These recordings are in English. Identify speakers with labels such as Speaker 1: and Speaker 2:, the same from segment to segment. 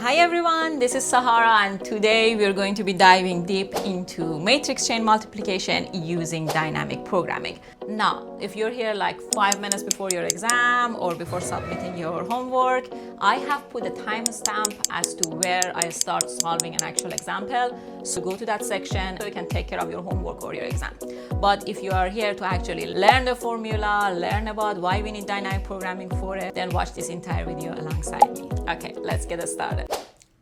Speaker 1: Hi everyone, this is Sahara and today we're going to be diving deep into matrix chain multiplication using dynamic programming. Now, if you're here like 5 minutes before your exam or before submitting your homework, I have put a timestamp as to where I start solving an actual example. So go to that section so you can take care of your homework or your exam. But if you are here to actually learn the formula, learn about why we need dynamic programming for it, then watch this entire video alongside me. Okay, let's get started.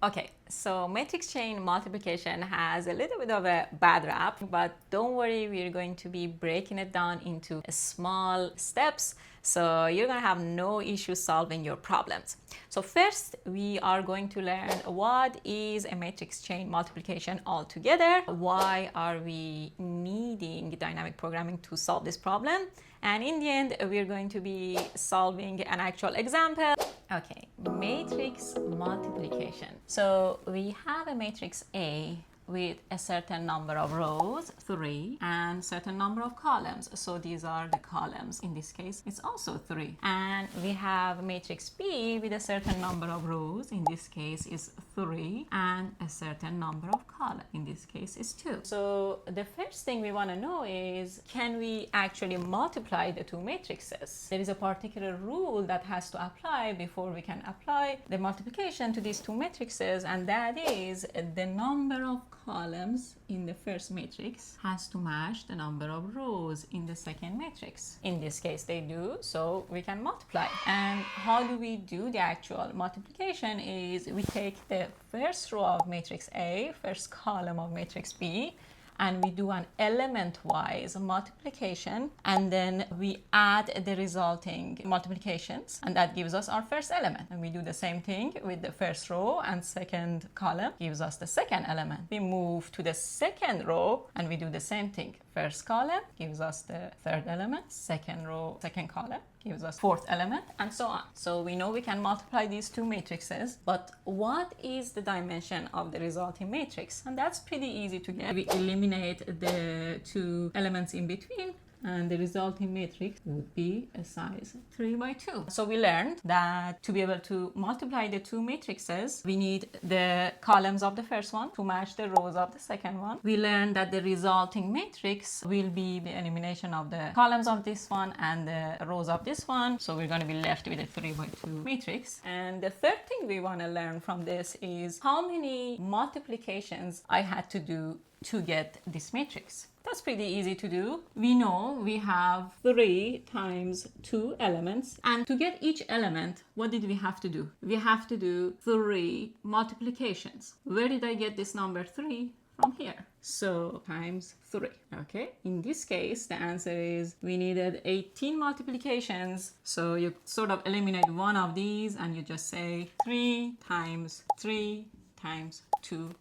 Speaker 1: Okay, so matrix chain multiplication has a little bit of a bad rap, but don't worry, we're going to be breaking it down into small steps, so you're gonna have no issue solving your problems. So first, we are going to learn what is a matrix chain multiplication altogether, why are we needing dynamic programming to solve this problem, and in the end, we're going to be solving an actual example. Okay, matrix multiplication. So we have a matrix A with a certain number of rows, 3, and certain number of columns. So these are the columns. In this case, it's also 3. And we have matrix B with a certain number of rows. In this case, is 3, and a certain number of columns. In this case, is 2. So the first thing we want to know is, can we actually multiply the two matrices? There is a particular rule that has to apply before we can apply the multiplication to these two matrices, and that is the number of columns in the first matrix has to match the number of rows in the second matrix. In this case, they do, so we can multiply. And how do we do the actual multiplication is we take the first row of matrix A, first column of matrix B, and we do an element-wise multiplication, and then we add the resulting multiplications, and that gives us our first element. And we do the same thing with the first row, and second column gives us the second element. We move to the second row, and we do the same thing. First column gives us the third element, second row, second column gives us fourth element, and so on. So we know we can multiply these two matrices, but what is the dimension of the resulting matrix? And that's pretty easy to get. We eliminate the two elements in between, and the resulting matrix would be a size 3 by 2. So we learned that to be able to multiply the two matrices, we need the columns of the first one to match the rows of the second one. We learned that the resulting matrix will be the elimination of the columns of this one and the rows of this one. So we're going to be left with a 3 by 2 matrix. And the third thing we want to learn from this is how many multiplications I had to do to get this matrix. That's pretty easy to do. We know we have 3 times 2 elements, and to get each element, what did we have to do? We have to do 3 multiplications. Where did I get this number 3? From here. So times 3. Okay, in this case the answer is we needed 18 multiplications. So you sort of eliminate one of these and you just say 3 times 3 times 2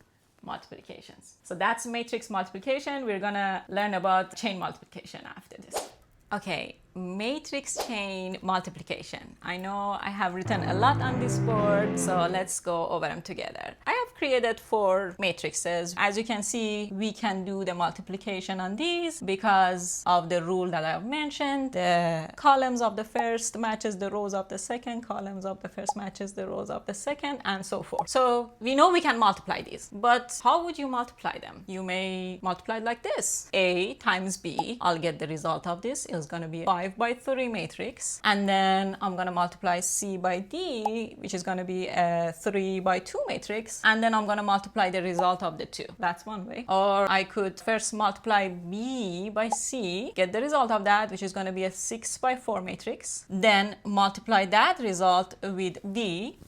Speaker 1: multiplications. So that's matrix multiplication. We're gonna learn about chain multiplication after this. Okay, matrix chain multiplication. I know I have written a lot on this board, so let's go over them together. I have created 4 matrices. As you can see, we can do the multiplication on these because of the rule that I have mentioned. The columns of the first matches the rows of the second, columns of the first matches the rows of the second, and so forth. So we know we can multiply these, but how would you multiply them? You may multiply it like this. A times B, I'll get the result of this is going to be 5 by 3 matrix, and then I'm going to multiply C by D, which is going to be a 3 by 2 matrix, and then I'm going to multiply the result of the 2. That's one way. Or I could first multiply B by C, get the result of that, which is going to be a 6 by 4 matrix, then multiply that result with D.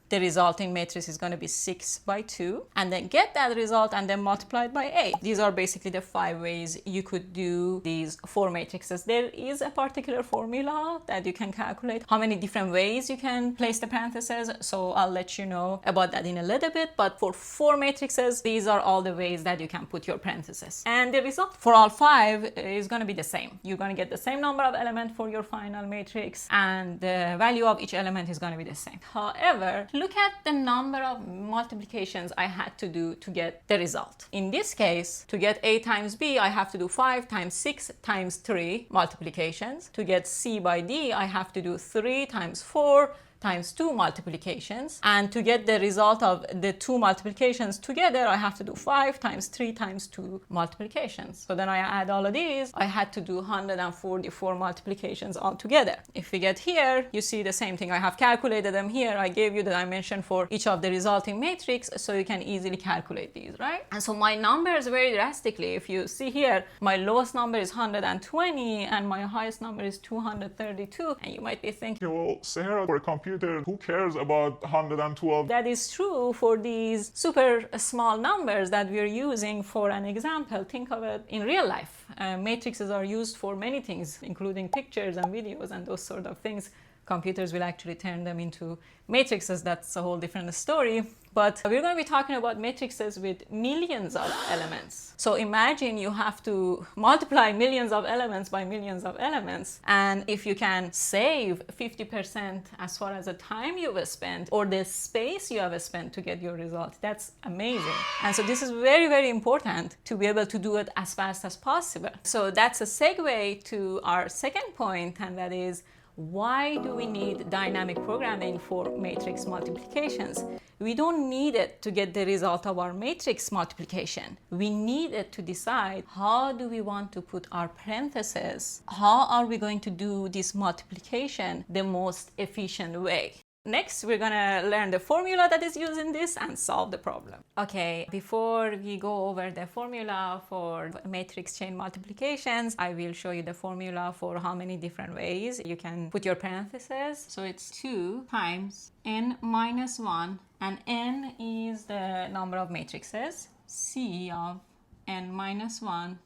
Speaker 1: The resulting matrix is going to be 6 by 2, and then get that result and then multiply it by 8. These are basically the 5 ways you could do these 4 matrices. There is a particular formula that you can calculate how many different ways you can place the parentheses, so I'll let you know about that in a little bit. But for 4 matrices, these are all the ways that you can put your parentheses. And the result for all 5 is going to be the same. You're going to get the same number of elements for your final matrix, and the value of each element is going to be the same. However, look at the number of multiplications I had to do to get the result. In this case, to get A times B, I have to do 5 times 6 times 3 multiplications. To get C by D, I have to do 3 times 4 times 2 multiplications, and to get the result of the 2 multiplications together, I have to do 5 times 3 times 2 multiplications. So then I add all of these, I had to do 144 multiplications altogether. If we get here, you see the same thing. I have calculated them here. I gave you the dimension for each of the resulting matrix, so you can easily calculate these, right? And so my numbers vary drastically. If you see here, my lowest number is 120 and my highest number is 232, and you might be thinking,
Speaker 2: well, Sarah, for a computer, who cares about 112?
Speaker 1: That is true for these super small numbers that we're using for an example. Think of it in real life. Matrices are used for many things, including pictures and videos and those sort of things. Computers will actually turn them into matrices. That's a whole different story. But we're going to be talking about matrices with millions of elements. So imagine you have to multiply millions of elements by millions of elements. And if you can save 50% as far as the time you have spent or the space you have spent to get your result, that's amazing. And so this is very, very important to be able to do it as fast as possible. So that's a segue to our second point, and that is, why do we need dynamic programming for matrix multiplications? We don't need it to get the result of our matrix multiplication. We need it to decide how do we want to put our parentheses, how are we going to do this multiplication the most efficient way. Next, we're gonna learn the formula that is used in this and solve the problem. Okay, before we go over the formula for matrix chain multiplications, I will show you the formula for how many different ways you can put your parentheses. So it's 2 times n minus 1, and n is the number of matrices, c of n minus 1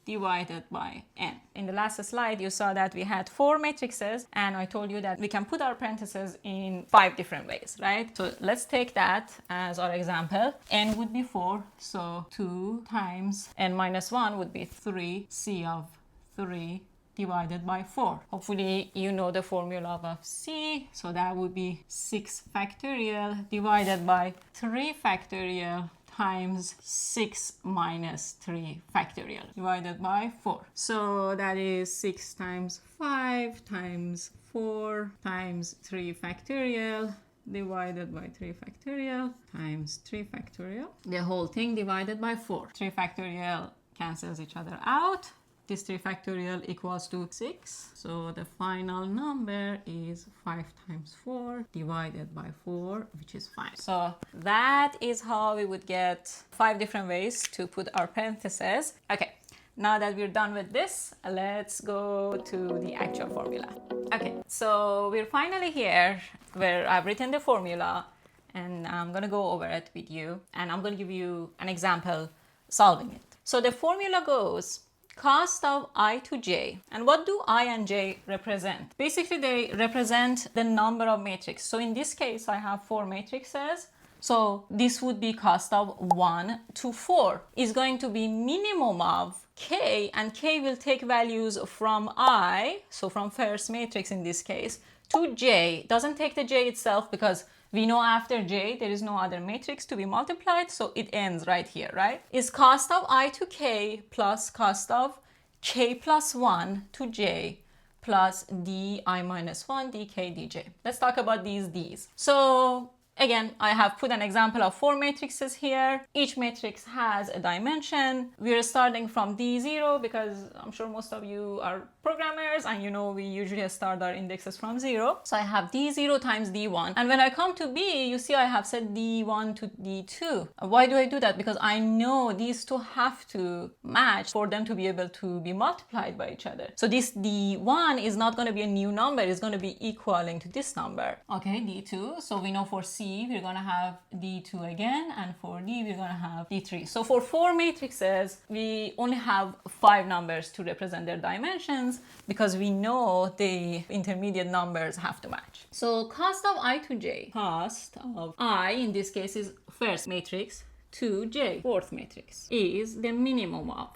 Speaker 1: divided by n. In the last slide, you saw that we had 4 matrices, and I told you that we can put our parentheses in 5 different ways, right? So let's take that as our example. N would be 4, so 2 times n minus 1 would be 3, c of 3 divided by 4. Hopefully you know the formula of c, so that would be 6 factorial divided by 3 factorial times 6 minus 3 factorial divided by 4. So that is 6 times 5 times 4 times 3 factorial divided by 3 factorial times 3 factorial. The whole thing divided by 4. 3 factorial cancels each other out. This 3 factorial equals to 6. So the final number is 5 times 4 divided by 4, which is 5. So that is how we would get 5 different ways to put our parentheses. Okay, now that we're done with this, let's go to the actual formula. Okay, so we're finally here where I've written the formula, and I'm going to go over it with you, and I'm going to give you an example solving it. So the formula goes cost of I to j. And what do I and j represent? Basically, they represent the number of matrices. So in this case, I have 4 matrices. So this would be cost of 1 to 4 is going to be minimum of k, and k will take values from I, so from first matrix in this case, to j. Doesn't take the j itself because we know after j there is no other matrix to be multiplied, so it ends right here, right? Is cost of I to k plus cost of k plus 1 to j plus di minus 1 dk dj. Let's talk about these d's. So again, I have put an example of 4 matrices here. Each matrix has a dimension. We're starting from D0 because I'm sure most of you are programmers and you know we usually start our indexes from 0. So I have D0 times D1. And when I come to B, you see I have set D1 to D2. Why do I do that? Because I know these two have to match for them to be able to be multiplied by each other. So this D1 is not going to be a new number. It's going to be equaling to this number. Okay, D2. So we know for C, we're going to have D2 again, and for D, we're going to have D3. So for 4 matrices, we only have 5 numbers to represent their dimensions because we know the intermediate numbers have to match. So cost of I to j, cost of I in this case is first matrix to j, fourth matrix, is the minimum of.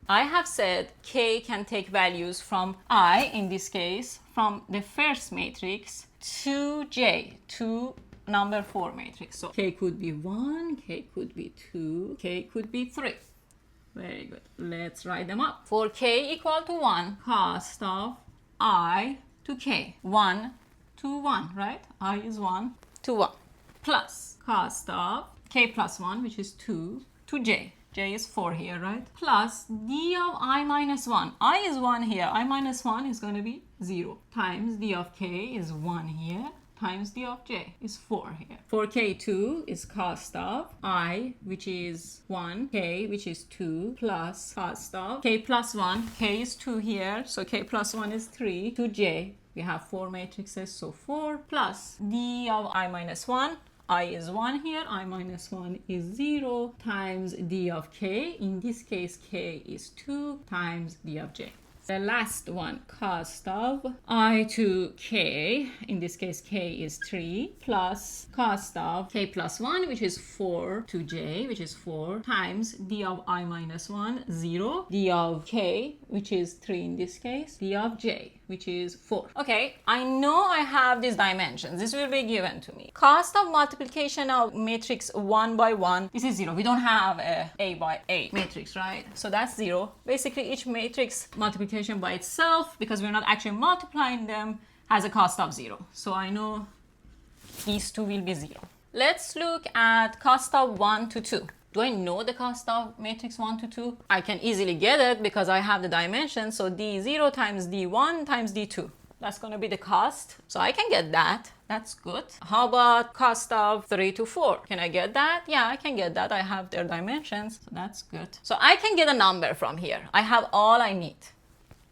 Speaker 1: I have said k can take values from I, in this case, from the first matrix to j, to number 4 matrix. So k could be 1, k could be 2, k could be 3. Very good. Let's write them up. For k equal to 1, cost of I to k. 1 to 1, right? I is 1 to 1 plus cost of k plus 1, which is 2 to j. J is 4 here, right? Plus d of I minus 1. I is 1 here. I minus 1 is going to be 0 times d of k is 1 here times d of j is 4 here. For k2 is cost of I, which is 1, k, which is 2, plus cost of k plus 1. K is 2 here, so k plus 1 is 3 to j. We have 4 matrices, so 4 plus d of I minus 1. I is 1 here, I minus 1 is 0 times d of k. In this case, k is 2 times d of j. The last one, cost of I to k, in this case k is 3, plus cost of k plus 1, which is 4 to j, which is 4, times d of I minus 1, 0, d of k, which is 3 in this case, d of j, which is 4. Okay, I know I have these dimensions. This will be given to me. Cost of multiplication of matrix 1 by 1, this is 0. We don't have a by a matrix, right? So that's 0. Basically, each matrix multiplication by itself, because we're not actually multiplying them, has a cost of 0. So I know these two will be 0. Let's look at cost of 1 to 2. Do I know the cost of matrix 1 to 2? I can easily get it because I have the dimensions. So d0 times d1 times d2. That's going to be the cost. So I can get that. That's good. How about cost of 3 to 4? Can I get that? Yeah, I can get that. I have their dimensions. So that's good. So I can get a number from here. I have all I need.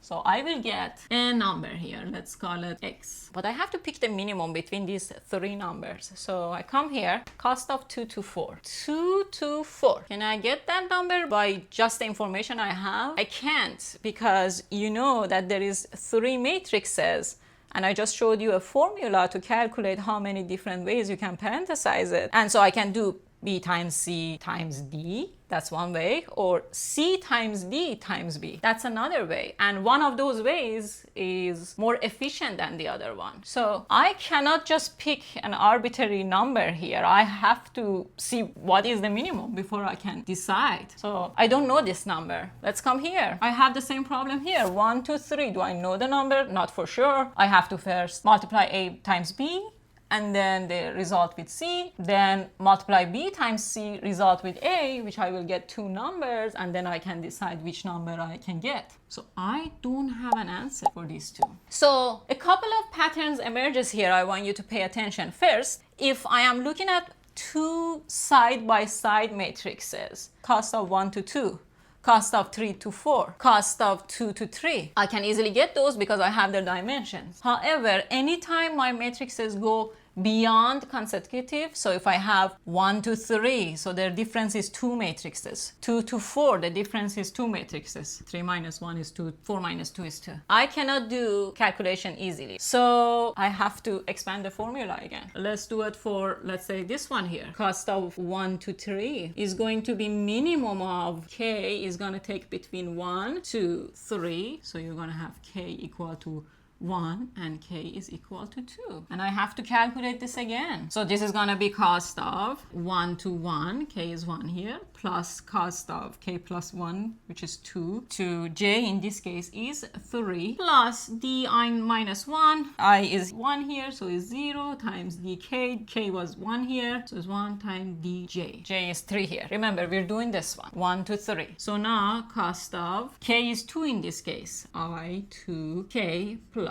Speaker 1: So I will get a number here. Let's call it x. But I have to pick the minimum between these three numbers. So I come here, cost of 2 to 4. 2 to 4. Can I get that number by just the information I have? I can't, because you know that there is 3 matrices. And I just showed you a formula to calculate how many different ways you can parenthesize it. And so I can do b times c times d. That's one way, or c times d times b. That's another way. And one of those ways is more efficient than the other one. So I cannot just pick an arbitrary number here. I have to see what is the minimum before I can decide. So I don't know this number. Let's come here. I have the same problem here. 1, 2, 3. Do I know the number? Not for sure. I have to first multiply a times b, and then the result with c, then multiply b times c, result with a, which I will get 2 numbers, and then I can decide which number I can get. So I don't have an answer for these two. So a couple of patterns emerges here I want you to pay attention. First, if I am looking at 2 side-by-side matrices, cost of 1 to 2, cost of 3 to 4, cost of 2 to 3. I can easily get those because I have their dimensions. However, anytime my matrices go beyond consecutive, so if I have 1 to 3, so their difference is 2 matrices. 2 to 4, the difference is 2 matrices. 3 minus 1 is 2, 4 minus 2 is 2. I cannot do calculation easily. So I have to expand the formula again. Let's do it for, let's say, this one here. Cost of 1 to 3 is going to be minimum of k is going to take between 1 to 3. So you're going to have k equal to 1 and k is equal to 2. And I have to calculate this again. So this is going to be cost of 1 to 1, k is 1 here, plus cost of k plus 1, which is 2, to j in this case is 3, plus d I minus 1, I is 1 here, so is 0, times dk, k was 1 here, so is 1 times dj. J is 3 here. Remember, we're doing this one, 1 to 3. So now cost of k is 2 in this case, I to k plus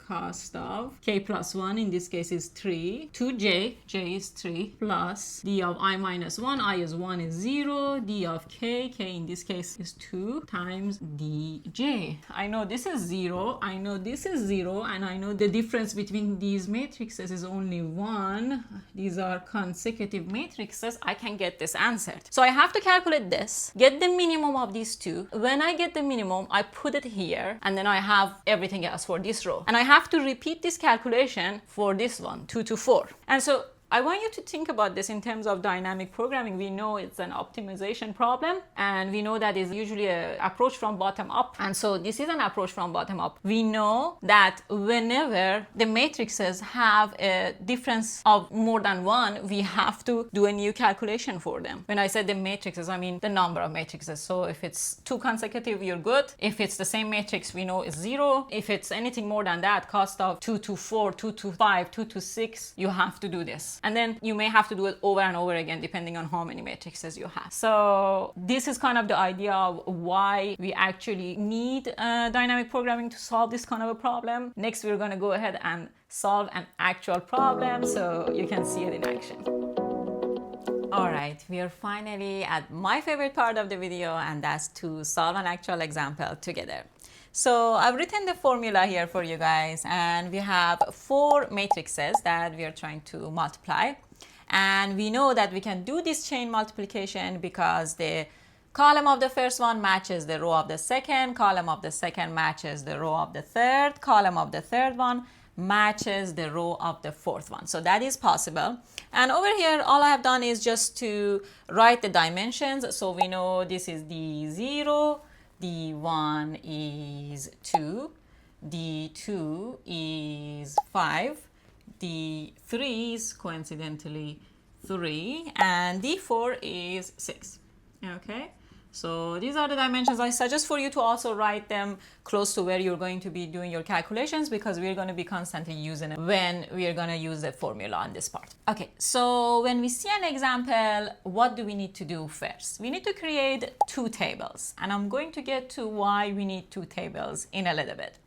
Speaker 1: cost of k plus 1 in this case is 3 to j, j is 3, plus d of I minus 1, I is 1 is 0, d of k, k in this case is 2 times dj. I know this is 0, I know this is 0, and I know the difference between these matrices is only 1. These are consecutive matrices. I can get this answered. So I have to calculate this, get the minimum of these two. When I get the minimum, I put it here, and then I have everything else for this row. And I have to repeat this calculation for this one, 2 to 4. And so I want you to think about this in terms of dynamic programming. We know it's an optimization problem, and we know that is usually an approach from bottom up. And so this is an approach from bottom up. We know that whenever the matrices have a difference of more than one, we have to do a new calculation for them. When I said the matrices, I mean the number of matrices. So if it's 2 consecutive, you're good. If it's the same matrix, we know it's 0. If it's anything more than that, cost of 2 to 4, 2 to 5, 2 to 6, you have to do this. And then you may have to do it over and over again depending on how many matrices you have. So this is kind of the idea of why we actually need dynamic programming to solve this kind of a problem. Next, we're going to go ahead and solve an actual problem so you can see it in action. All right, we are finally at my favorite part of the video, and that's to solve an actual example together. So I've written the formula here for you guys, and we have 4 matrices that we are trying to multiply. And we know that we can do this chain multiplication because the column of the first one matches the row of the second, column of the second matches the row of the third, column of the third one matches the row of the fourth one. So that is possible. And over here, all I have done is just to write the dimensions. So we know this is D0, D1 is 2, D2 is 5, D3 is coincidentally 3, and D4 is 6. Okay, so these are the dimensions. I suggest for you to also write them close to where you're going to be doing your calculations, because we're going to be constantly using it when we're going to use the formula on this part. Okay, so when we see an example, what do we need to do first? We need to create 2 tables, and I'm going to get to why we need 2 tables in a little bit.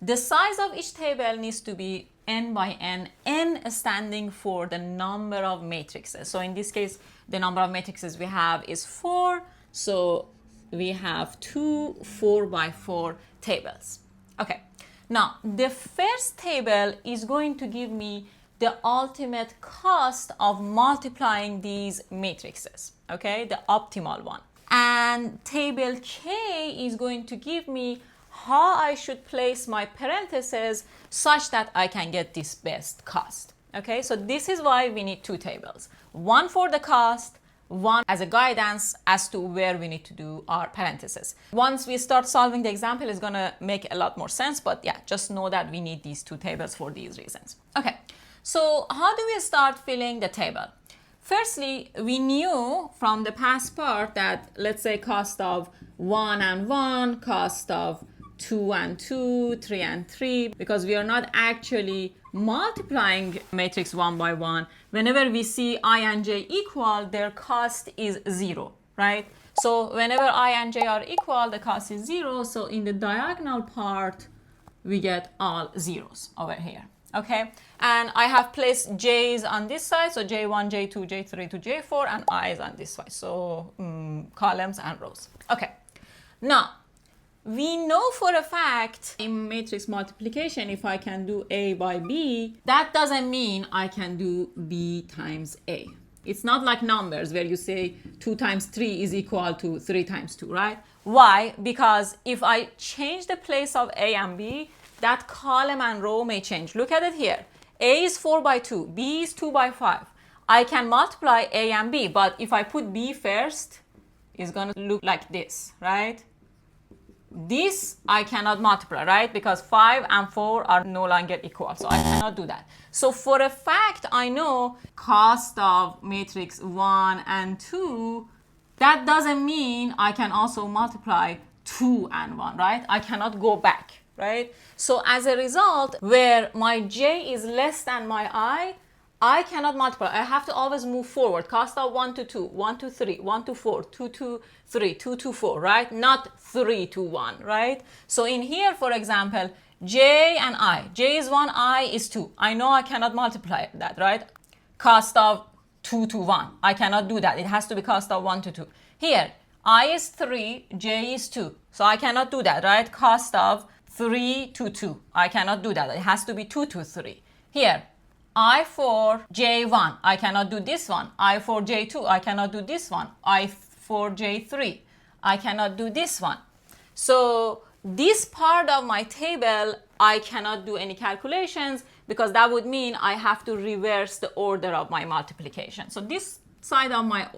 Speaker 1: The size of each table needs to be n by n, n standing for the number of matrices. So in this case, the number of matrices we have is 4. So we have 2 4 by 4 tables. Okay, now the first table is going to give me the ultimate cost of multiplying these matrices, okay, the optimal one. And table K is going to give me how I should place my parentheses such that I can get this best cost. Okay, so this is why we need 2 tables. One for the cost, one as a guidance as to where we need to do our parentheses. Once we start solving the example, it's gonna make a lot more sense, but yeah, just know that we need these 2 tables for these reasons. Okay, so how do we start filling the table? Firstly, we knew from the past part that, let's say, cost of 1 and 1, cost of 2 and 2, 3 and 3, because we are not actually multiplying matrix one by one. Whenever we see I and j equal, their cost is 0, right? So whenever I and j are equal, the cost is 0. So in the diagonal part, we get all zeros over here. Okay, and I have placed j's on this side, so j1, j2, j3 to j4, and i's on this side, so columns and rows. Okay, now we know for a fact in matrix multiplication, if I can do A by B, that doesn't mean I can do B times A. It's not like numbers where you say 2 times 3 is equal to 3 times 2, right? Why? Because if I change the place of A and B, that column and row may change. Look at it here. A is 4 by 2, B is 2 by 5. I can multiply A and B, but if I put B first, it's gonna look like this, right? This I cannot multiply, right? Because 5 and 4 are no longer equal, so I cannot do that. So for a fact, I know cost of matrix 1 and 2, that doesn't mean I can also multiply 2 and 1, right? I cannot go back, right? So as a result, where my j is less than my I cannot multiply. I have to always move forward. Cost of 1 to 2, 1 to 3, 1 to 4, 2 to 3, 2 to 4, right? Not 3 to 1, right? So in here, for example, j and I. J is 1, I is 2. I know I cannot multiply that, right? Cost of 2 to 1. I cannot do that. It has to be cost of 1 to 2. Here, I is 3, j is 2. So I cannot do that, right? Cost of 3 to 2. I cannot do that. It has to be 2 to 3. Here, I for j1, I cannot do this one. I for j2, I cannot do this one. I for j3, I cannot do this one. So this part of my table, I cannot do any calculations because that would mean I have to reverse the order of my multiplication. So this side of my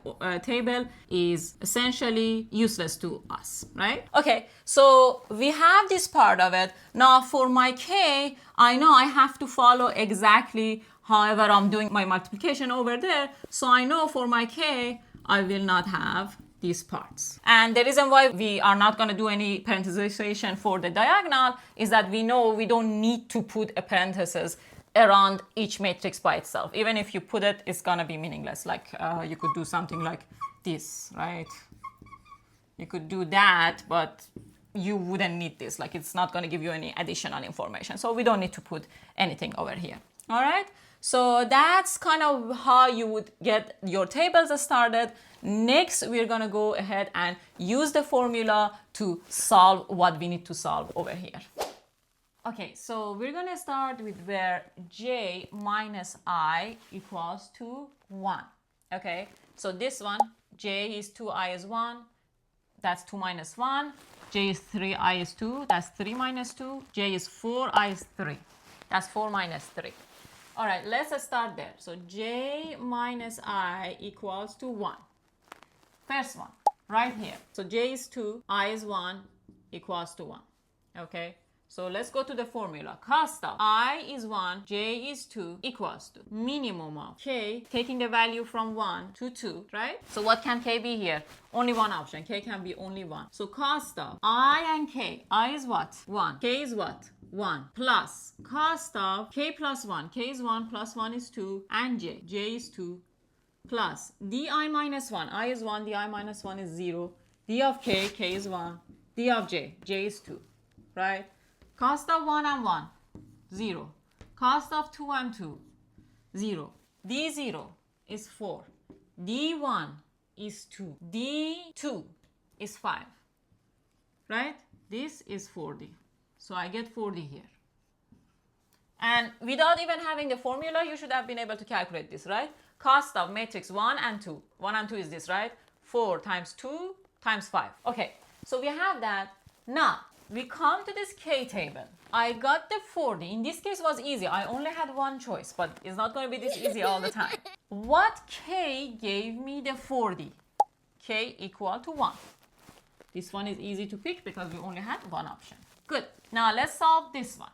Speaker 1: table is essentially useless to us, right? Okay, so we have this part of it. Now for my k, I know I have to follow exactly however I'm doing my multiplication over there. So I know for my k, I will not have these parts. And the reason why we are not going to do any parenthesization for the diagonal is that we know we don't need to put a parenthesis around each matrix by itself. Even if you put it, it's going to be meaningless. Like you could do something like this, right? You could do that, but you wouldn't need this. Like it's not going to give you any additional information. So we don't need to put anything over here. All right? So that's kind of how you would get your tables started. Next, we're going to go ahead and use the formula to solve what we need to solve over here. Okay, so we're going to start with where j minus I equals to 1. Okay, so this one, j is 2i is 1. That's 2 minus 1. J is 3i is 2. That's 3 minus 2. J is 4i is 3. That's 4 minus 3. All right, let's start there. So j minus I equals to 1. First one, right here. So j is 2, I is 1, equals to 1. Okay, so let's go to the formula. Cost of I is 1, j is 2, equals to minimum of k, taking the value from 1 to 2, right? So what can k be here? Only one option. K can be only 1. So cost of I and k. I is what? 1. K is what? 1 plus cost of k plus 1. K is 1 plus 1 is 2 and j. J is 2 plus di minus 1. I is 1. Di minus 1 is 0. D of k. K is 1. D of j. J is 2. Right? Cost of 1 and 1. 0. Cost of 2 and 2. 0. D0 is 4. D1 is 2. D2 is 5. Right? This is 4D. So I get 40 here. And without even having the formula, you should have been able to calculate this, right? Cost of matrix 1 and 2. 1 and 2 is this, right? 4 times 2 times 5. Okay, so we have that. Now, we come to this k table. I got the 40. In this case, it was easy. I only had one choice, but it's not going to be this easy all the time. What k gave me the 40? K equal to 1. This one is easy to pick because we only had one option. Good. Now let's solve this one.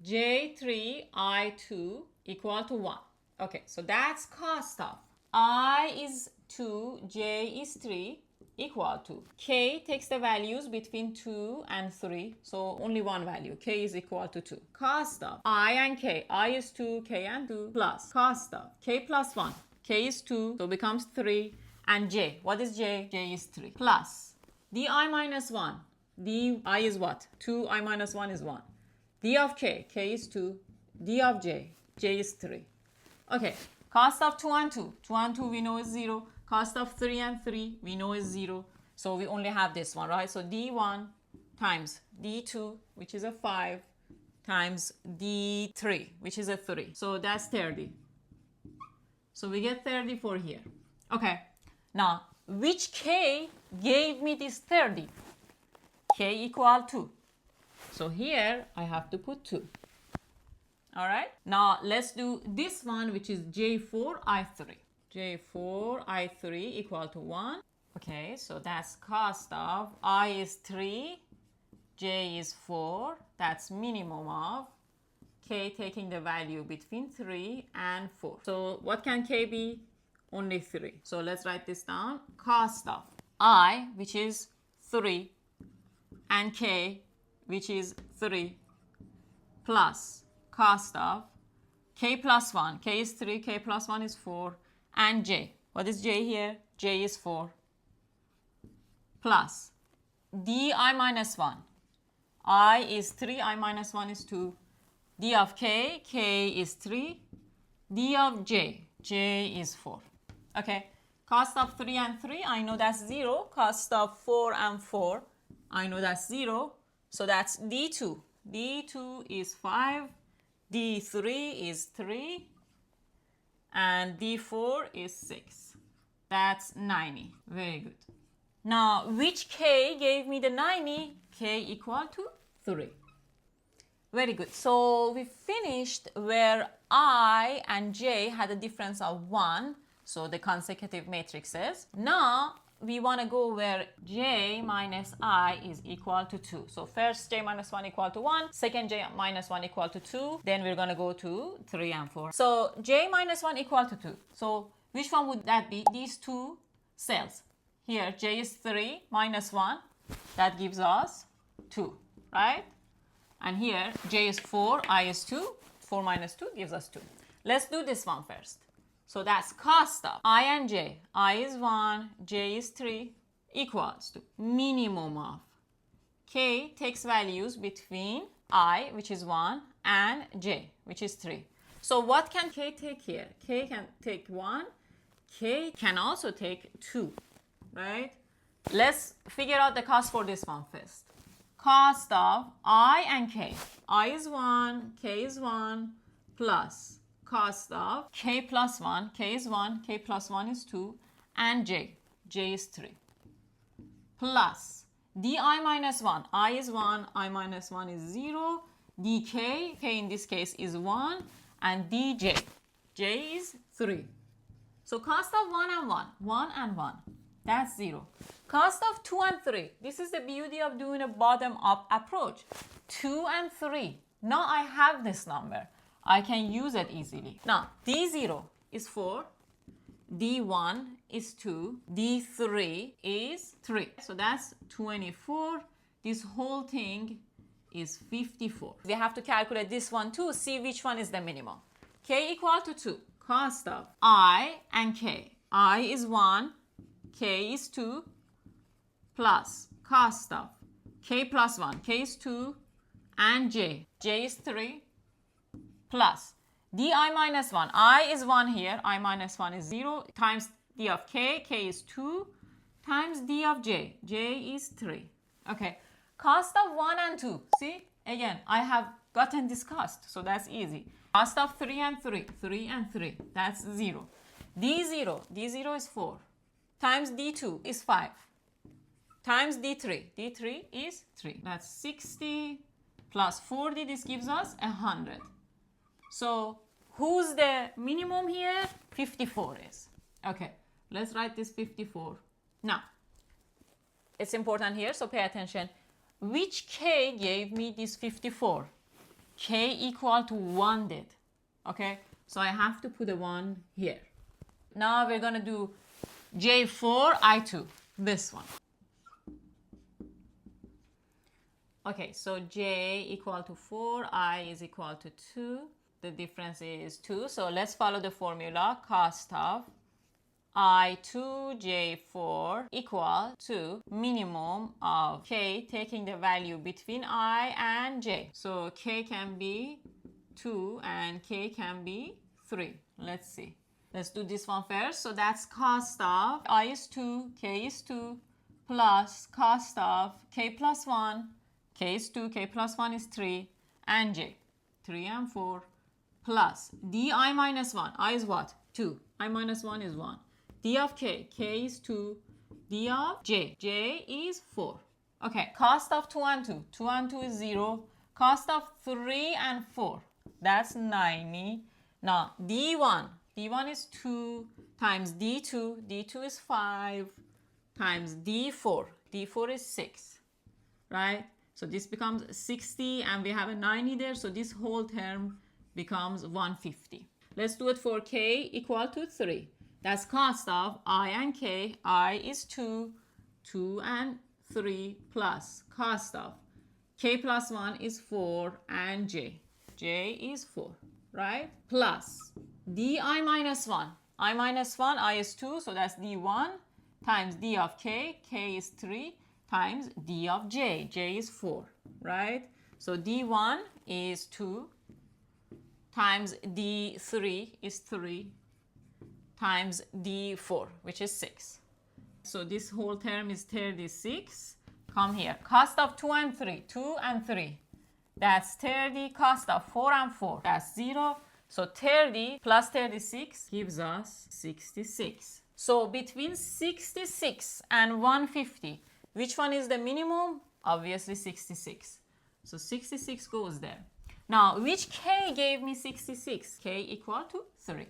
Speaker 1: J3, I2 equal to 1. Okay, so that's cost of I is 2, J is 3 equal to K takes the values between 2 and 3. So only one value. K is equal to 2. Cost of I and K. I is 2, K and 2 plus cost of K plus 1. K is 2, so becomes 3. And J. What is J? J is 3 plus di minus 1. D I is what? 2 I minus 1 is 1. D of k, k is 2. D of j, j is 3. Okay, cost of 2 and 2. 2 and 2 we know is 0. Cost of 3 and 3 we know is 0. So we only have this one, right? So D1 times D2, which is a 5, times D3, which is a 3. So that's 30. So we get 30 for here. Okay, now which k gave me this 30? K equal 2. So here I have to put 2. All right. Now let's do this one, which is J4, I3. J4, I3 equal to 1. Okay, so that's cost of I is 3, J is 4. That's minimum of K taking the value between 3 and 4. So what can K be? Only 3. So let's write this down. Cost of I, which is 3, and k, which is 3, plus cost of k plus 1. K is 3, k plus 1 is 4, and j. What is j here? J is 4, plus di minus 1. I is 3, I minus 1 is 2. D of k, k is 3. D of j, j is 4. Okay, cost of 3 and 3, I know that's 0. Cost of 4 and 4, I know that's 0. So that's D2. D2 is 5. D3 is 3. And D4 is 6. That's 90. Very good. Now, which k gave me the 90? K equal to 3. Very good. So we finished where I and J had a difference of 1. So the consecutive matrices. Now we want to go where J minus I is equal to 2. So first J minus 1 equal to 1. Second J minus 1 equal to 2. Then we're going to go to 3 and 4. So J minus 1 equal to 2. So which one would that be? These two cells. Here J is 3 minus 1. That gives us 2, right? And here J is 4, I is 2. 4 minus 2 gives us 2. Let's do this one first. So that's cost of I and J. I is 1, J is 3 equals to minimum of K takes values between I, which is 1, and J, which is 3. So what can K take here? K can take 1. K can also take 2, right? Let's figure out the cost for this one first. Cost of I and K. I is 1, K is 1, plus cost of K plus 1. K is 1, K plus 1 is 2, and J. J is 3. Plus di minus 1. I is 1, I minus 1 is 0. dk, K in this case is 1, and dj. J is 3. So cost of 1 and 1. 1 and 1. That's 0. Cost of 2 and 3. This is the beauty of doing a bottom-up approach. 2 and 3. Now I have this number. I can use it easily. Now, D0 is 4. D1 is 2. D3 is 3. So that's 24. This whole thing is 54. We have to calculate this one too, see which one is the minimum. K equal to 2. Cost of I and K. I is 1. K is 2. Plus cost of K plus 1. K is 2. And J. J is 3. Plus di minus 1. I is 1 here. I minus 1 is 0. Times d of K. K is 2. Times d of J. J is 3. Okay. Cost of 1 and 2. See? Again, I have gotten this cost. So that's easy. Cost of 3 and 3. 3 and 3. That's 0. D0. D0 is 4. Times D2 is 5. Times D3. D3 is 3. That's 60 plus 40. This gives us 100. So who's the minimum here? 54 is. Okay, let's write this 54. Now, it's important here, so pay attention. Which K gave me this 54? K equal to 1 did. Okay, so I have to put a 1 here. Now we're going to do J4, I2, this one. Okay, so J equal to 4, I is equal to 2. The difference is 2. So let's follow the formula. Cost of I2 J4 equal to minimum of K taking the value between I and J. So K can be 2 and K can be 3. Let's see. Let's do this one first. So that's cost of I is 2, K is 2, plus cost of K plus 1, K is 2, K plus 1 is 3, and J. 3 and 4. Plus di minus 1. I is what? 2. I minus 1 is 1. D of K. K is 2. D of J. J is 4. Okay. Cost of 2 and 2. 2 and 2 is 0. Cost of 3 and 4. That's 90. Now D1. D1 is 2 times D2. D2 is 5 times D4. D4 is 6. Right? So this becomes 60 and we have a 90 there. So this whole term becomes 150. Let's do it for K equal to 3. That's cost of I and K. I is 2, 2 and 3 plus cost of K plus 1 is 4 and J. J is 4, right? Plus di minus 1. I minus 1, I is 2, so that's D1 times D of K. K is 3 times D of J. J is 4, right? So D1 is 2 times D3 is 3 times D4, which is 6. So this whole term is 36. Come here. Cost of 2 and 3. 2 and 3. That's 30. Cost of 4 and 4. That's 0. So 30 plus 36 gives us 66. So between 66 and 150, which one is the minimum? Obviously 66. So 66 goes there. Now, which k gave me 66? K equal to 3.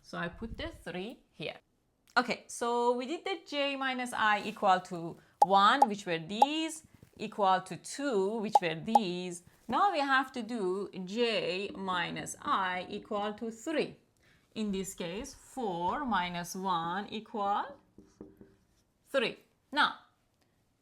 Speaker 1: So I put the 3 here. Okay, so we did the j minus I equal to 1, which were these, equal to 2, which were these. Now we have to do j minus I equal to 3. In this case, 4 minus 1 equal 3. Now,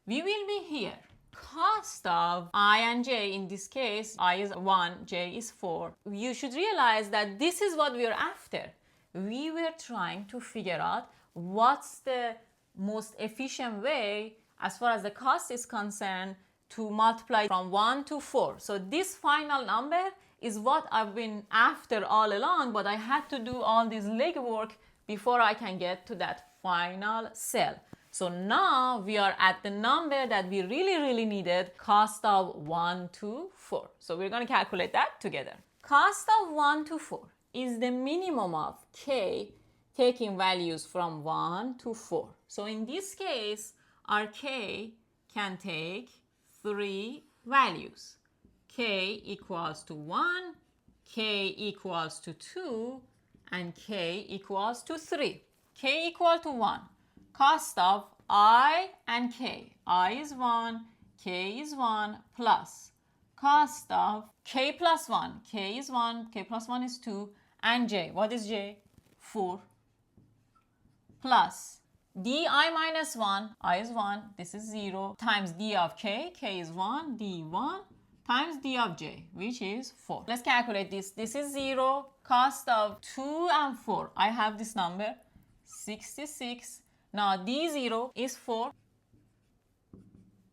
Speaker 1: we will be here. Cost of I and j, in this case, I is 1, j is 4. You should realize that this is what we are after. We were trying to figure out what's the most efficient way as far as the cost is concerned to multiply from 1 to 4. So this final number is what I've been after all along, but I had to do all this legwork before I can get to that final cell. So now we are at the number that we really needed, cost of 1 to 4. So we're going to calculate that together. Cost of 1 to 4 is the minimum of k taking values from 1 to 4. So in this case, our k can take 3 values. K equals to 1, k equals to 2, and k equals to 3. K equal to 1. Cost of I and k. I is 1, k is 1, plus cost of k plus 1. K is 1, k plus 1 is 2, and j. What is j? 4. Plus di minus 1, I is 1, this is 0, times d of k, k is 1, d 1, times d of j, which is 4. Let's calculate this. This is 0, cost of 2 and 4. I have this number, 66. Now d0 is 4,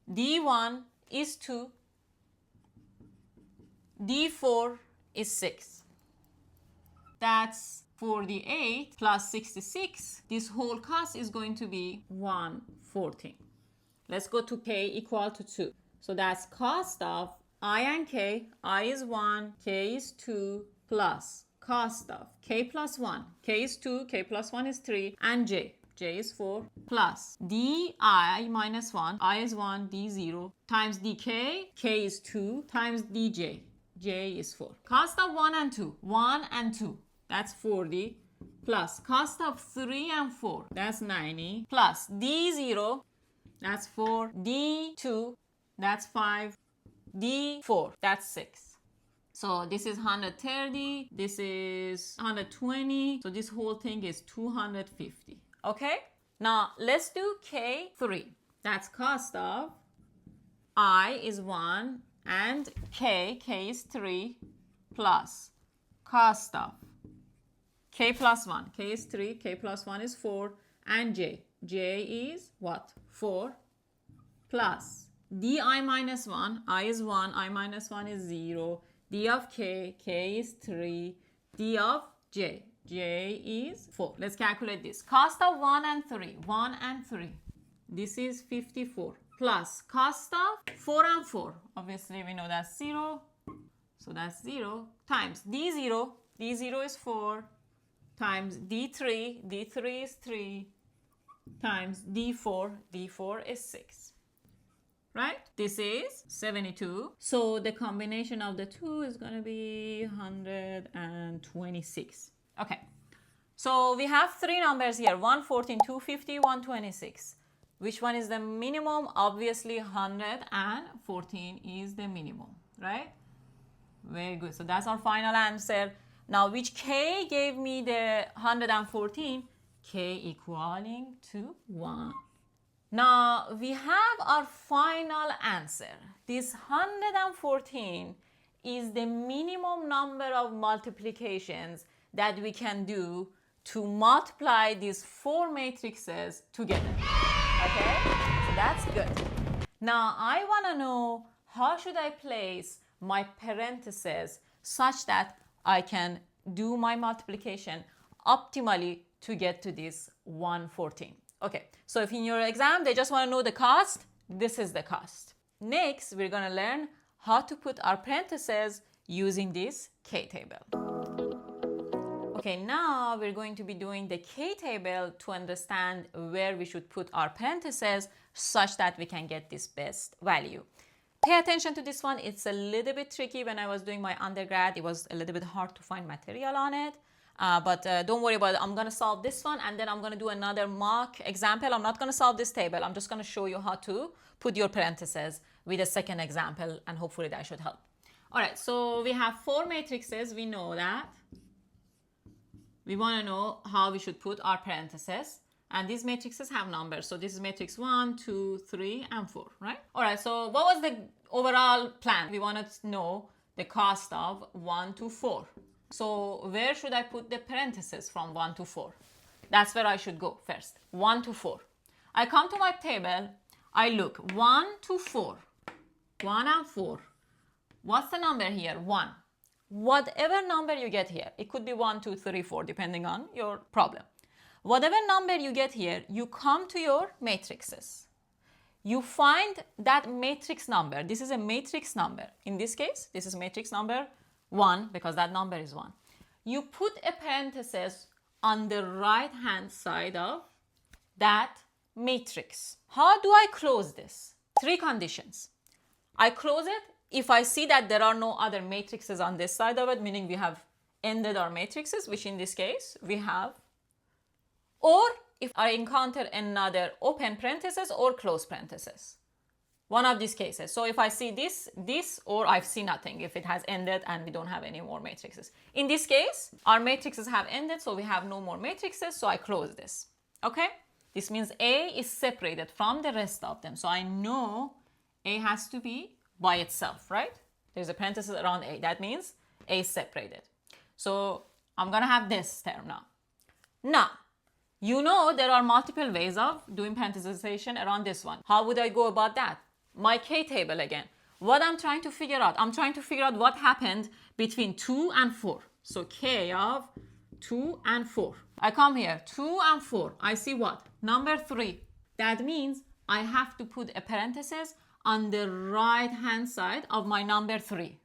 Speaker 1: d1 is 2, d4 is 6. That's 48 plus 66. This whole cost is going to be 114. Let's go to k equal to 2. So that's cost of I and k. I is 1, k is 2, plus cost of k plus 1. K is 2, k plus 1 is 3, and j. J is 4, plus di minus 1, I is 1, d0, times dk, k is 2, times dj, j is 4. Cost of 1 and 2, 1 and 2, that's 40, plus cost of 3 and 4, that's 90, plus d0, that's 4, d2, that's 5, d4, that's 6. So this is 130, this is 120, so this whole thing is 250. Okay, now let's do K3. That's cost of I is 1 and K is 3, plus cost of K plus 1. K is 3, K plus 1 is 4, and J. J is what? 4, plus di minus 1. I is 1, I minus 1 is 0. D of K is 3, D of J. J is 4. Let's calculate this. Cost of 1 and 3. 1 and 3. This is 54. Plus cost of 4 and 4. Obviously, we know that's 0. So that's 0 times D0. D0 is 4. Times D3. D3 is 3. Times D4. D4 is 6. Right? This is 72. So the combination of the two is going to be 126. Okay, so we have three numbers here, 114, 250, 126. Which one is the minimum? Obviously 114 is the minimum, right? Very good, so that's our final answer. Now which k gave me the 114? K equaling to 1. Now we have our final answer. This 114 is the minimum number of multiplications that we can do to multiply these four matrices together. Okay, so that's good. Now I want to know, how should I place my parentheses such that I can do my multiplication optimally to get to this 114. Okay, so if in your exam they just want to know the cost, this is the cost. Next, we're going to learn how to put our parentheses using this k table. Okay, now we're going to be doing the k table to understand where we should put our parentheses such that we can get this best value. Pay attention to this one. It's a little bit tricky. When I was doing my undergrad, it was a little bit hard to find material on it. But don't worry about it. I'm going to solve this one, and then I'm going to do another mock example. I'm not going to solve this table. I'm just going to show you how to put your parentheses with a second example, and hopefully that should help. All right, so we have 4 matrices. We know that. We want to know how we should put our parentheses. And these matrices have numbers. So this is matrix 1, 2, 3, and 4, right? All right, so what was the overall plan? We wanted to know the cost of 1 to 4. So where should I put the parentheses from 1 to 4? That's where I should go first, 1 to 4. I come to my table, I look, 1 to 4, 1 and 4. What's the number here? 1. Whatever number you get here, it could be 1, 2, 3, 4, depending on your problem. Whatever number you get here, you come to your matrices. You find that matrix number. This is a matrix number. In this case, this is matrix number 1 because that number is 1. You put a parenthesis on the right-hand side of that matrix. How do I close this? 3 conditions. I close it if I see that there are no other matrices on this side of it, meaning we have ended our matrices, which in this case we have. Or if I encounter another open parenthesis or close parenthesis. One of these cases. So if I see this, or I see nothing, if it has ended and we don't have any more matrices. In this case, our matrices have ended, so we have no more matrices, so I close this. Okay? This means A is separated from the rest of them. So I know A has to be by itself, right? There's a parenthesis around A. That means A is separated. So I'm going to have this term now. Now, you know there are multiple ways of doing parenthesization around this one. How would I go about that? My K table again. What I'm trying to figure out, I'm trying to figure out what happened between 2 and 4. So K of 2 and 4. I come here, 2 and 4. I see what? Number 3. That means I have to put a parenthesis on the right-hand side of my number 3.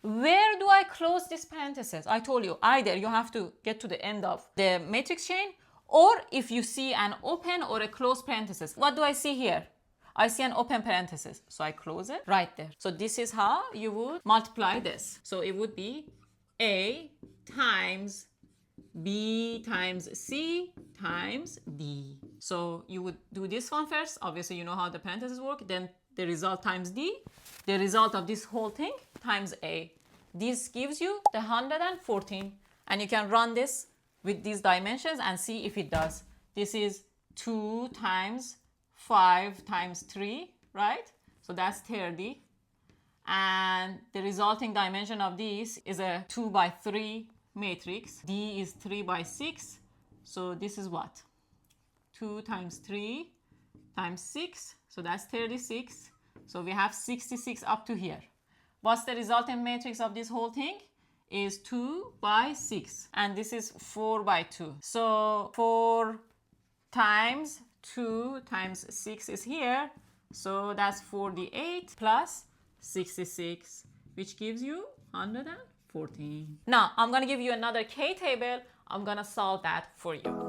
Speaker 1: Where do I close this parenthesis? I told you, either you have to get to the end of the matrix chain, or if you see an open or a closed parenthesis. What do I see here? I see an open parenthesis. So I close it right there. So this is how you would multiply this. So it would be A times B times C times D. So you would do this one first. Obviously, you know how the parentheses work. Then the result times D. The result of this whole thing times A. This gives you the 114. And you can run this with these dimensions and see if it does. This is 2 times 5 times 3, right? So that's 30. And the resulting dimension of this is a 2 by 3 matrix. D is 3 by 6. So this is what? 2 times 3 times 6. So that's 36. So we have 66 up to here. What's the resultant matrix of this whole thing? Is 2 by 6. And this is 4 by 2. So 4 times 2 times 6 is here. So that's 48 plus 66, which gives you 114. Now, I'm going to give you another K table. I'm going to solve that for you.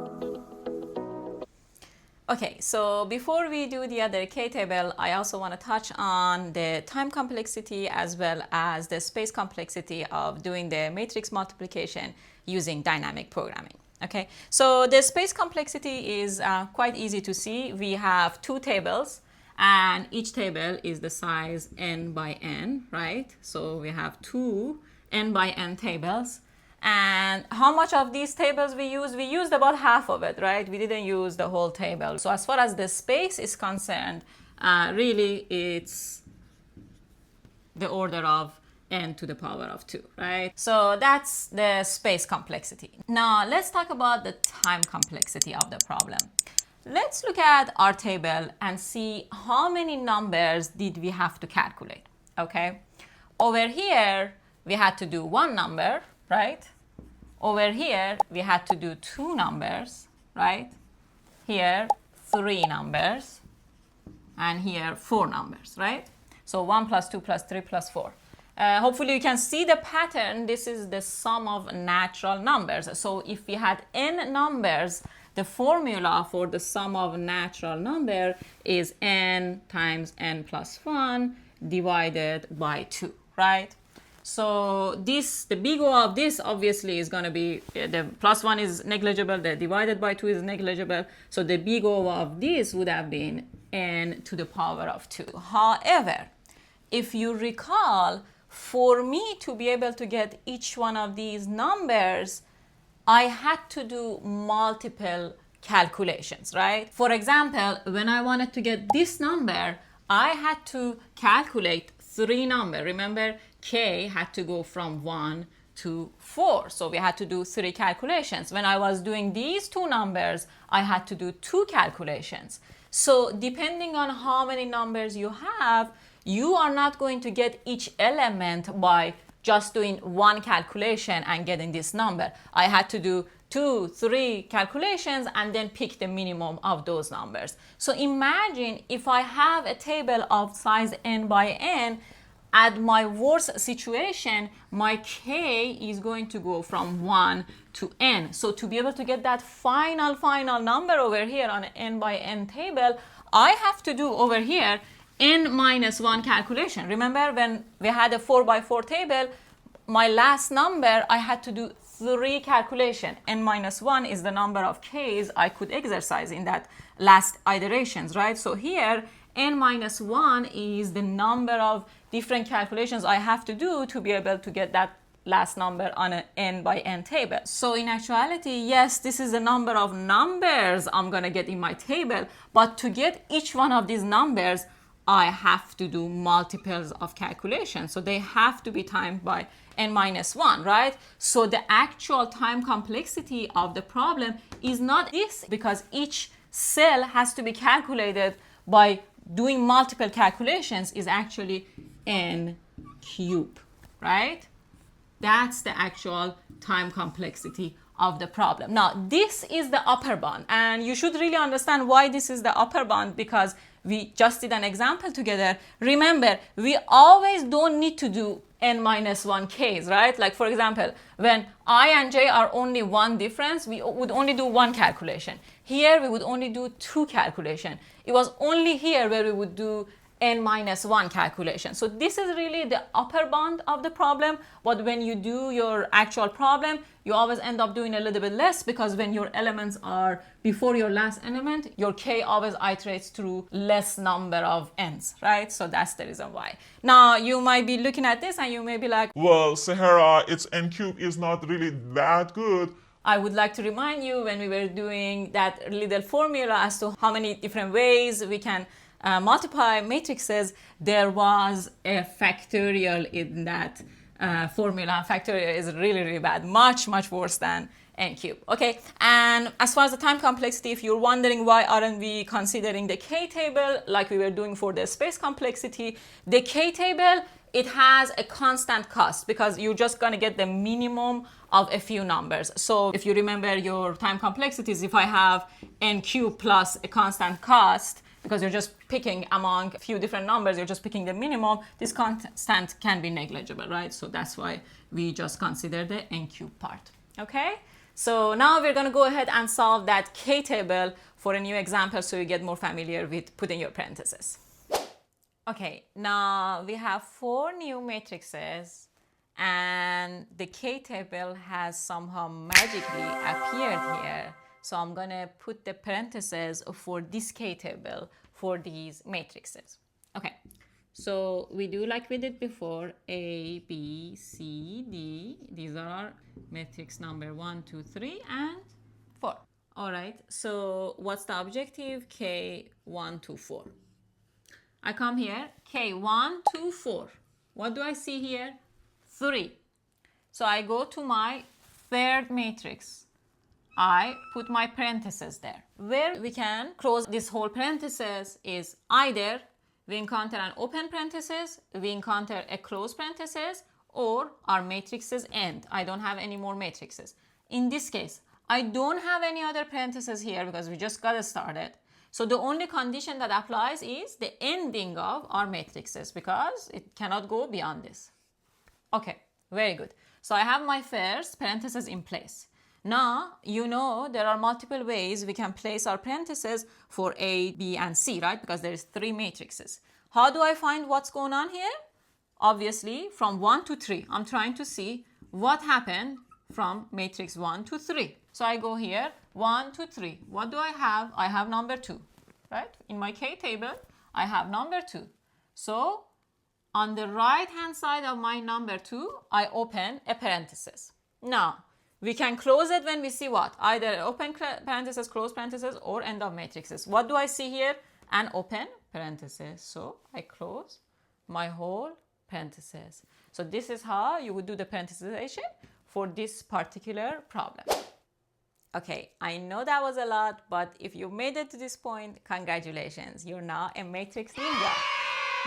Speaker 1: Okay, so before we do the other K table, I also want to touch on the time complexity as well as the space complexity of doing the matrix multiplication using dynamic programming. Okay, so the space complexity is quite easy to see. We have 2 tables and each table is the size n by n, right? So we have 2 n by n tables. And how much of these tables we used? We used about half of it, right? We didn't use the whole table. So as far as the space is concerned, really it's the order of n to the power of 2, right? So that's the space complexity. Now let's talk about the time complexity of the problem. Let's look at our table and see how many numbers did we have to calculate, okay? Over here, we had to do 1 number, right? Over here, we had to do 2 numbers, right? Here, 3 numbers, and here, 4 numbers, right? So 1 plus 2 plus 3 plus 4. Hopefully you can see the pattern. This is the sum of natural numbers. So if we had n numbers, the formula for the sum of natural number is n times n plus 1 divided by 2, right? So this, the big O of this obviously is going to be, the plus 1 is negligible, the divided by 2 is negligible. So the big O of this would have been n to the power of 2. However, if you recall, for me to be able to get each one of these numbers, I had to do multiple calculations, right? For example, when I wanted to get this number, I had to calculate 3 numbers. Remember, k had to go from 1 to 4. So we had to do 3 calculations. When I was doing these 2 numbers, I had to do 2 calculations. So depending on how many numbers you have, you are not going to get each element by just doing 1 calculation and getting this number. I had to do 2, 3 calculations and then pick the minimum of those numbers. So imagine if I have a table of size n by n, at my worst situation, my k is going to go from 1 to n. So to be able to get that final number over here on an n by n table, I have to do over here n minus 1 calculation. Remember when we had a 4 by 4 table, my last number, I had to do 3 calculation. N minus 1 is the number of k's I could exercise in that last iterations, right? So here, n minus 1 is the number of different calculations I have to do to be able to get that last number on an n by n table. So in actuality, yes, this is the number of numbers I'm gonna get in my table, but to get each one of these numbers, I have to do multiples of calculations. So they have to be timed by n minus 1, right? So the actual time complexity of the problem is not this, because each cell has to be calculated by doing multiple calculations, is actually n cube, right? That's the actual time complexity of the problem. Now, this is the upper bound, and you should really understand why this is the upper bound, because we just did an example together. Remember, we always don't need to do n minus 1 k's, right? Like for example, when I and j are only 1 difference, we would only do 1 calculation. Here, we would only do 2 calculation. It was only here where we would do n minus 1 calculation. So this is really the upper bound of the problem, but when you do your actual problem, you always end up doing a little bit less, because when your elements are before your last element, your k always iterates through less number of n's, right? So that's the reason why. Now, you might be looking at this and you may be like,
Speaker 2: Well, Sahara, its n cube is not really that good.
Speaker 1: I would like to remind you, when we were doing that little formula as to how many different ways we can multiply matrices, there was a factorial in that formula. Factorial is really bad, much worse than n cube. Okay, and as far as the time complexity, if you're wondering why aren't we considering the k table like we were doing for the space complexity, the k table, it has a constant cost, because you're just going to get the minimum of a few numbers. So if you remember your time complexities, if I have n cube plus a constant cost, because you're just picking among a few different numbers, you're just picking the minimum, this constant can be negligible, right? So that's why we just consider the n cube part, okay? So now we're gonna go ahead and solve that k table for a new example, so you get more familiar with putting your parentheses. Okay, now we have 4 new matrices, and the k table has somehow magically appeared here. So I'm gonna put the parentheses for this k table for these matrices. Okay, so we do like we did before, A, B, C, D. These are our matrix number 1, 2, 3, and 4. All right, so what's the objective? K, 1, 2, 4. I come here, K, 1, 2, 4. What do I see here? 3. So I go to my third matrix. I put my parentheses there. Where we can close this whole parenthesis is either we encounter an open parenthesis, we encounter a closed parenthesis, or our matrices end. I don't have any more matrices. In this case, I don't have any other parentheses here because we just got started. So the only condition that applies is the ending of our matrices, because it cannot go beyond this. Okay, very good. So I have my first parenthesis in place. Now, you know there are multiple ways we can place our parentheses for A, B, and C, right? Because there is 3 matrices. How do I find what's going on here? Obviously, from 1 to 3. I'm trying to see what happened from matrix 1 to 3. So I go here, 1 to 3. What do I have? I have number 2, right? In my K table, I have number 2. So on the right-hand side of my number 2, I open a parenthesis. Now, we can close it when we see what? Either open parenthesis, close parenthesis, or end of matrices. What do I see here? An open parenthesis. So I close my whole parenthesis. So this is how you would do the parenthesization for this particular problem. Okay, I know that was a lot, but if you made it to this point, congratulations. You're now a matrix ninja.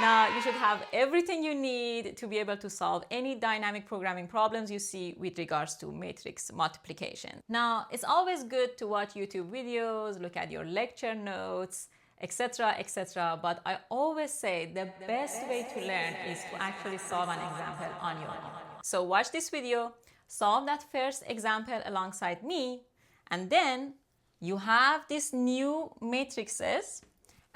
Speaker 1: Now, you should have everything you need to be able to solve any dynamic programming problems you see with regards to matrix multiplication. Now, it's always good to watch YouTube videos, look at your lecture notes, etc., etc. But I always say the best way to learn is to actually solve an example on your own. So watch this video, solve that first example alongside me, and then you have these new matrices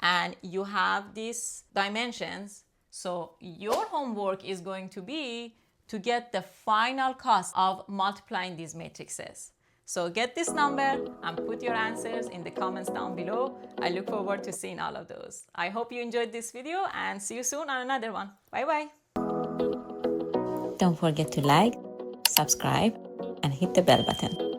Speaker 1: and you have these dimensions. So your homework is going to be to get the final cost of multiplying these matrices. So get this number and put your answers in the comments down below. I look forward to seeing all of those. I hope you enjoyed this video and see you soon on another one. Bye bye.
Speaker 3: Don't forget to like, subscribe, and hit the bell button.